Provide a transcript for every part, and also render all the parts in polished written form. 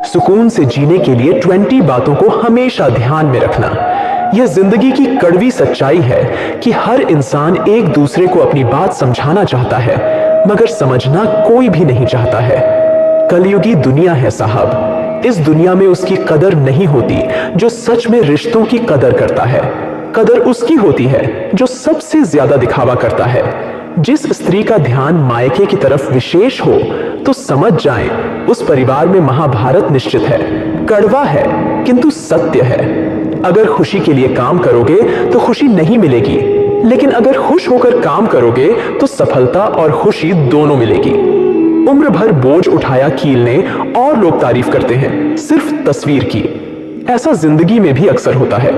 सुकून से जीने के लिए 20 बातों को हमेशा ध्यान में रखना। यह जिंदगी की कड़वी सच्चाई है कि हर इंसान एक दूसरे को अपनी बात समझाना चाहता है, मगर समझना कोई भी नहीं चाहता है। कलयुगी दुनिया है साहब। इस दुनिया में उसकी कदर नहीं होती जो सच में रिश्तों की कदर करता है। कदर उसकी होती है जो सबसे ज्यादा दिखावा करता है। जिस स्त्री का ध्यान मायके की तरफ विशेष हो तो समझ जाएं उस परिवार में महाभारत निश्चित है। कड़वा है किंतु सत्य है। अगर खुशी के लिए काम करोगे तो खुशी नहीं मिलेगी, लेकिन अगर खुश होकर काम करोगे तो सफलता और खुशी दोनों मिलेगी। उम्र भर बोझ उठाया कीलने और लोग तारीफ करते हैं सिर्फ तस्वीर की। ऐसा जिंदगी में भी अक्सर होता है।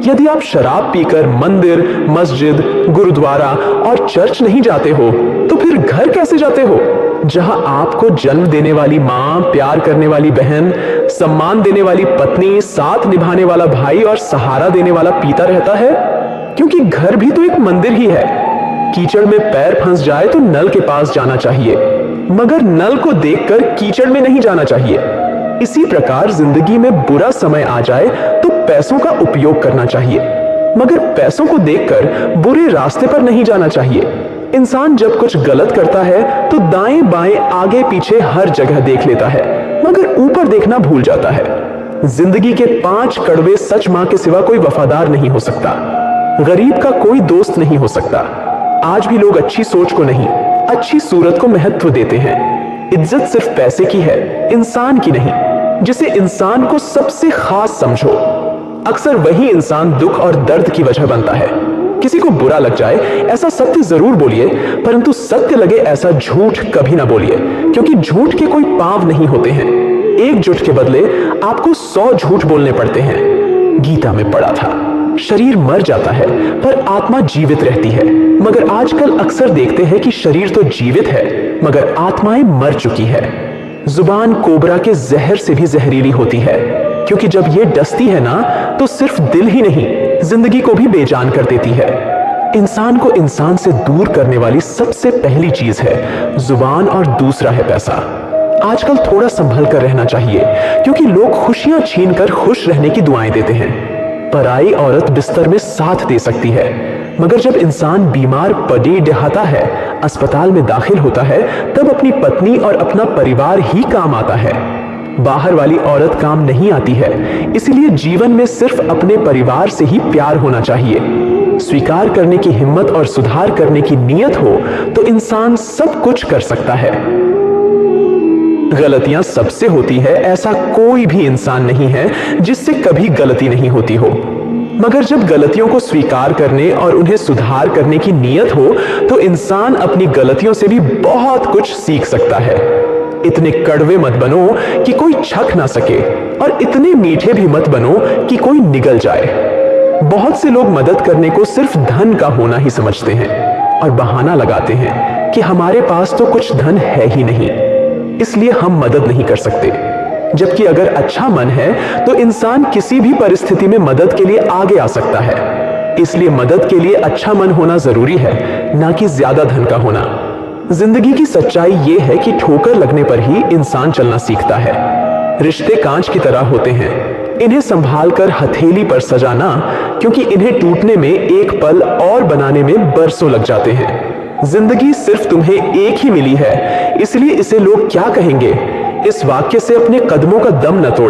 यदि आप शराब पीकर मंदिर, मस्जिद, गुरुद्वारा और चर्च नहीं जाते हो तो फिर घर कैसे जाते हो, जहां आपको जन्म देने वाली मां, प्यार करने वाली बहन, सम्मान देने वाली पत्नी, साथ निभाने वाला भाई और सहारा देने वाला पिता रहता है? क्योंकि घर भी तो एक मंदिर ही है। कीचड़ में पैर फंस जाए तो नल के पास जाना चाहिए, मगर नल को देखकर कीचड़ में नहीं जाना चाहिए। इसी प्रकार जिंदगी में बुरा समय आ जाए तो पैसों का उपयोग करना चाहिए, मगर पैसों को देखकर बुरे रास्ते पर नहीं जाना चाहिए। इंसान जब कुछ गलत करता है तो दाएं बाएं आगे पीछे हर जगह देख लेता है, मगर ऊपर देखना भूल जाता है। जिंदगी के 5 कड़वे सच मां के सिवा कोई वफादार नहीं हो सकता। गरीब का कोई दोस्त नहीं हो सकता। आज भी लोग अच्छी सोच को नहीं, अच्छी सूरत को महत्व देते हैं। इज्जत सिर्फ पैसे की है, इंसान की नहीं। जिसे इंसान को सबसे खास समझो, अक्सर वही इंसान दुख और दर्द की वजह बनता है। किसी को बुरा लग जाए ऐसा सत्य जरूर बोलिए, परंतु सत्य लगे ऐसा झूठ कभी ना बोलिए, क्योंकि झूठ के कोई पांव नहीं होते हैं। एक झूठ के बदले आपको 100 झूठ बोलने पड़ते हैं। गीता में पढ़ा था, शरीर मर जाता है पर आत्मा जीवित रहती है। मगर आजकल अक्सर देखते हैं कि शरीर तो जीवित है मगर आत्माएं मर चुकी है। जुबान कोबरा के जहर से भी जहरीली होती है, क्योंकि जब ये डसती है ना तो सिर्फ दिल ही नहीं जिंदगी को भी बेजान कर देती है। इंसान को इंसान से दूर करने वाली सबसे पहली चीज है जुबान और दूसरा है पैसा। आजकल थोड़ा संभल कर रहना चाहिए, क्योंकि लोग खुशियां छीनकर खुश रहने की दुआएं देते हैं। पराई औरत बिस्तर में साथ दे सकती है, मगर जब इंसान बीमार पड़ी डहाता है, अस्पताल में दाखिल होता है, तब अपनी पत्नी और अपना परिवार ही काम आता है। बाहर वाली औरत काम नहीं आती है। इसलिए जीवन में सिर्फ अपने परिवार से ही प्यार होना चाहिए। स्वीकार करने की हिम्मत और सुधार करने की नीयत हो तो इंसान सब कुछ कर सकता है। गलतियां सबसे होती है, ऐसा कोई भी इंसान नहीं है जिससे कभी गलती नहीं होती हो। मगर जब गलतियों को स्वीकार करने और उन्हें सुधार करने की नीयत हो तो इंसान अपनी गलतियों से भी बहुत कुछ सीख सकता है। इतने कड़वे मत बनो कि कोई छक ना सके, और इतने मीठे भी मत बनो कि कोई निगल जाए। बहुत से लोग मदद करने को सिर्फ धन का होना ही समझते हैं और बहाना लगाते हैं कि हमारे पास तो कुछ धन है ही नहीं, इसलिए हम मदद नहीं कर सकते। जबकि अगर अच्छा मन है तो इंसान किसी भी परिस्थिति में मदद के लिए आगे आ सकता है। इसलिए मदद के लिए अच्छा मन होना जरूरी है, ना कि ज्यादा धन का होना। जिंदगी की सच्चाई यह है कि ठोकर लगने पर ही इंसान चलना सीखता है। रिश्ते कांच की तरह होते हैं, इन्हें संभाल कर हथेली पर सजाना, क्योंकि इन्हें टूटने में एक पल और बनाने में बरसों लग जाते हैं। जिंदगी सिर्फ तुम्हें एक ही मिली है, इसलिए इसे लोग क्या कहेंगे, इस वाक्य से अपने कदमों का दम न तोड़।